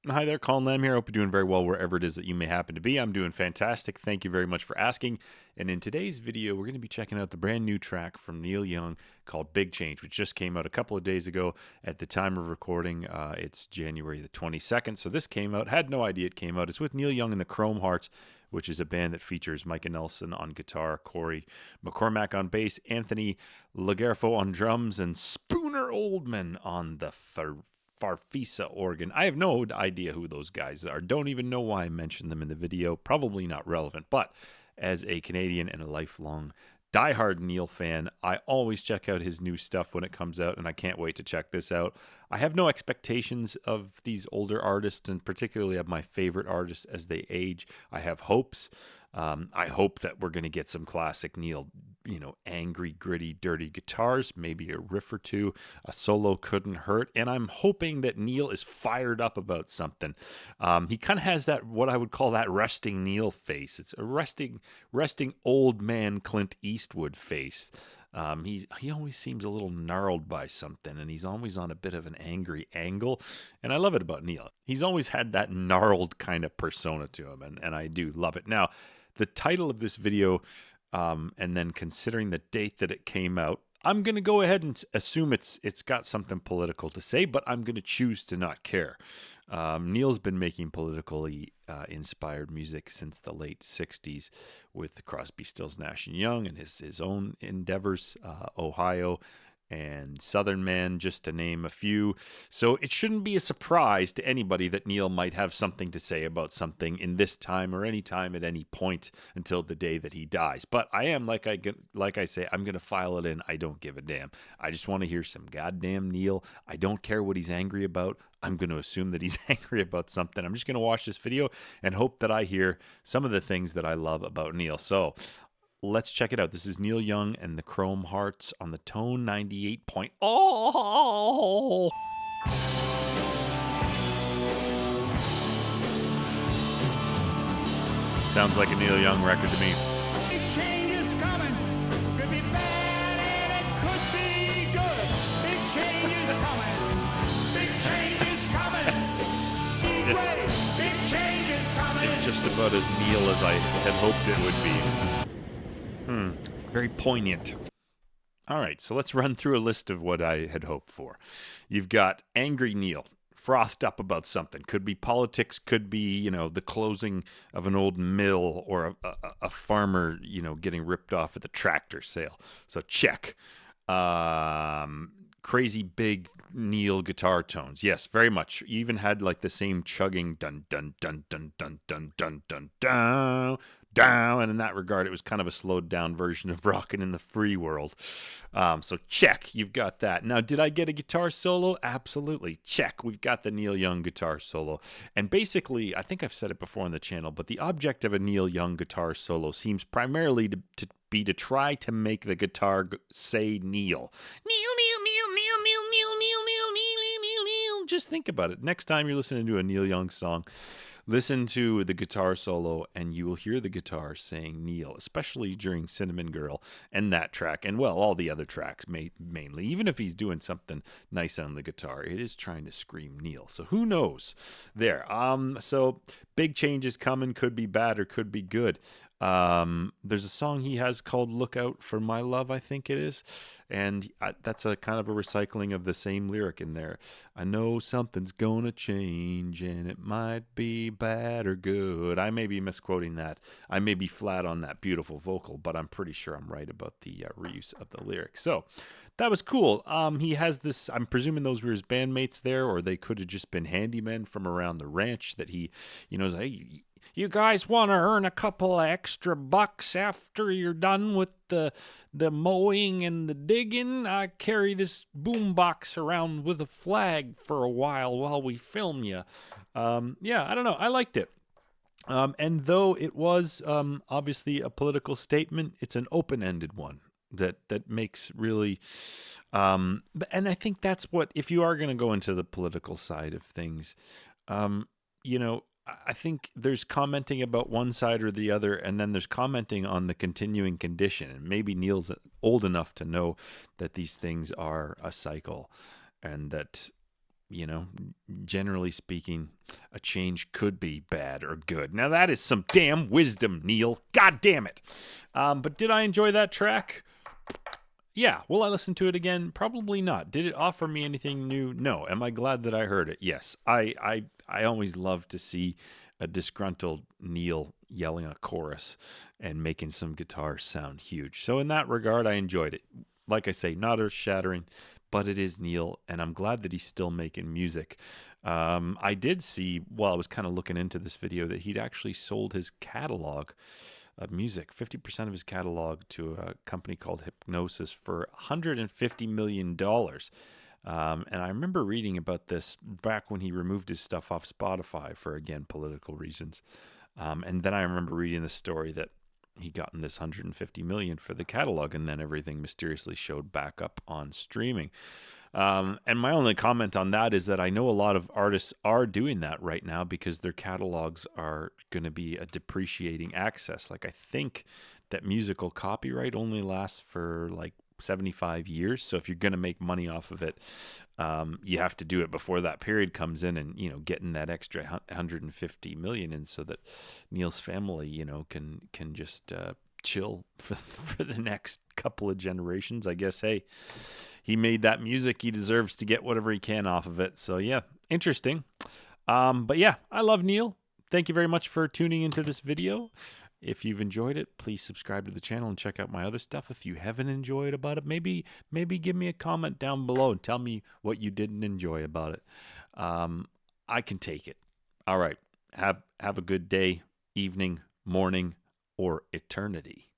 Hi there, Colin Lamb here. Hope you're doing very well wherever it is that you may happen to be. I'm doing fantastic. Thank you very much for asking. And in today's video, we're going to be checking out the brand new track from Neil Young called Big Change, which just came out a couple of days ago. At the time of recording, it's January the 22nd. So this came out. Had no idea it came out. It's with Neil Young and the Chrome Hearts, which is a band that features Micah Nelson on guitar, Corey McCormack on bass, Anthony Lagerfo on drums, and Spooner Oldman on the Farfisa organ. I have no idea who those guys are. Don't even know why I mentioned them in the video. Probably not relevant. But as a Canadian and a lifelong diehard Neil fan, I always check out his new stuff when it comes out, and I can't wait to check this out. I have no expectations of these older artists, and particularly of my favorite artists as they age. I have hopes. I hope that we're going to get some classic Neil, angry, gritty, dirty guitars, maybe a riff or two. A solo couldn't hurt. And I'm hoping that Neil is fired up about something. He kind of has that, what I would call that resting Neil face. It's a resting old man Clint Eastwood face. He always seems a little gnarled by something, and he's always on a bit of an angry angle, and I love it about Neil. He's always had that gnarled kind of persona to him, and I do love it. Now, the title of this video, and then considering the date that it came out, I'm going to go ahead and assume it's got something political to say, but I'm going to choose to not care. Neil's been making politically inspired music since the late 60s with Crosby, Stills, Nash & Young and his own endeavors, Ohio and Southern Man, just to name a few. So it shouldn't be a surprise to anybody that Neil might have something to say about something in this time or any time at any point until the day that he dies. But I am, like I say, I'm going to file it in. I don't give a damn. I just want to hear some goddamn Neil. I don't care what he's angry about. I'm going to assume that he's angry about something. I'm just going to watch this video and hope that I hear some of the things that I love about Neil. So let's check it out. This is Neil Young and the Chrome Hearts on the Tone 98. Oh! Sounds like a Neil Young record to me. Big change is coming. Could be bad and it could be good. Big change is coming. Big change is coming. Be ready. Big change is coming. It's just about as Neil as I had hoped it would be. Very poignant. All right, so let's run through a list of what I had hoped for. You've got angry Neil, frothed up about something. Could be politics, could be, the closing of an old mill or a farmer, getting ripped off at the tractor sale. So check. Crazy big Neil guitar tones. Yes, very much. Even had like the same chugging dun dun dun dun dun dun dun dun dun down, and in that regard, it was kind of a slowed down version of Rockin' in the Free World. So check, you've got that. Now, did I get a guitar solo? Absolutely. Check, we've got the Neil Young guitar solo. And basically, I think I've said it before on the channel, but the object of a Neil Young guitar solo seems primarily to be to try to make the guitar say Neil. Neil, Neil, Neil, Neil, Neil, Neil, Neil, Neil, Neil, Neil, Neil. Just think about it. Next time you're listening to a Neil Young song, listen to the guitar solo, and you will hear the guitar saying Neil, especially during Cinnamon Girl and that track, and well, all the other tracks mainly. Even if he's doing something nice on the guitar, it is trying to scream Neil. So who knows? There. So big changes coming. Could be bad or could be good. There's a song he has called "Look Out for My Love," I think it is, and that's a kind of a recycling of the same lyric in there. I know something's gonna change, and it might be bad or good. I may be misquoting that. I may be flat on that beautiful vocal, but I'm pretty sure I'm right about the reuse of the lyric. So that was cool. He has this, I'm presuming those were his bandmates there, or they could have just been handymen from around the ranch that he, is like, hey, you guys want to earn a couple of extra bucks after you're done with the mowing and the digging? I carry this boom box around with a flag for a while we film you. Yeah, I don't know. I liked it. And though it was obviously a political statement, it's an open-ended one that makes really... and I think that's what, if you are going to go into the political side of things, I think there's commenting about one side or the other, and then there's commenting on the continuing condition. And maybe Neil's old enough to know that these things are a cycle and that generally speaking, a change could be bad or good. Now, that is some damn wisdom, Neil. God damn it. But did I enjoy that track? Yeah. Will I listen to it again? Probably not. Did it offer me anything new? No. Am I glad that I heard it? Yes. I always love to see a disgruntled Neil yelling a chorus and making some guitars sound huge. So in that regard, I enjoyed it. Like I say, not earth-shattering, but it is Neil, and I'm glad that he's still making music. I did see, while I was kind of looking into this video, that he'd actually sold his catalog of music, 50% of his catalog, to a company called Hypnosis for $150 million. And I remember reading about this back when he removed his stuff off Spotify for, again, political reasons. And then I remember reading the story that he gotten this 150 million for the catalog, and then everything mysteriously showed back up on streaming. And my only comment on that is that I know a lot of artists are doing that right now because their catalogs are going to be a depreciating access. Like, I think that musical copyright only lasts for like 75 years. So if you're going to make money off of it, you have to do it before that period comes in, and, getting that extra 150 million in so that Neil's family, can just chill for the next couple of generations. I guess, hey, he made that music. He deserves to get whatever he can off of it. So yeah, interesting. But yeah, I love Neil. Thank you very much for tuning into this video. If you've enjoyed it, please subscribe to the channel and check out my other stuff. If you haven't enjoyed about it, maybe give me a comment down below and tell me what you didn't enjoy about it. I can take it. All right. Have a good day, evening, morning, or eternity.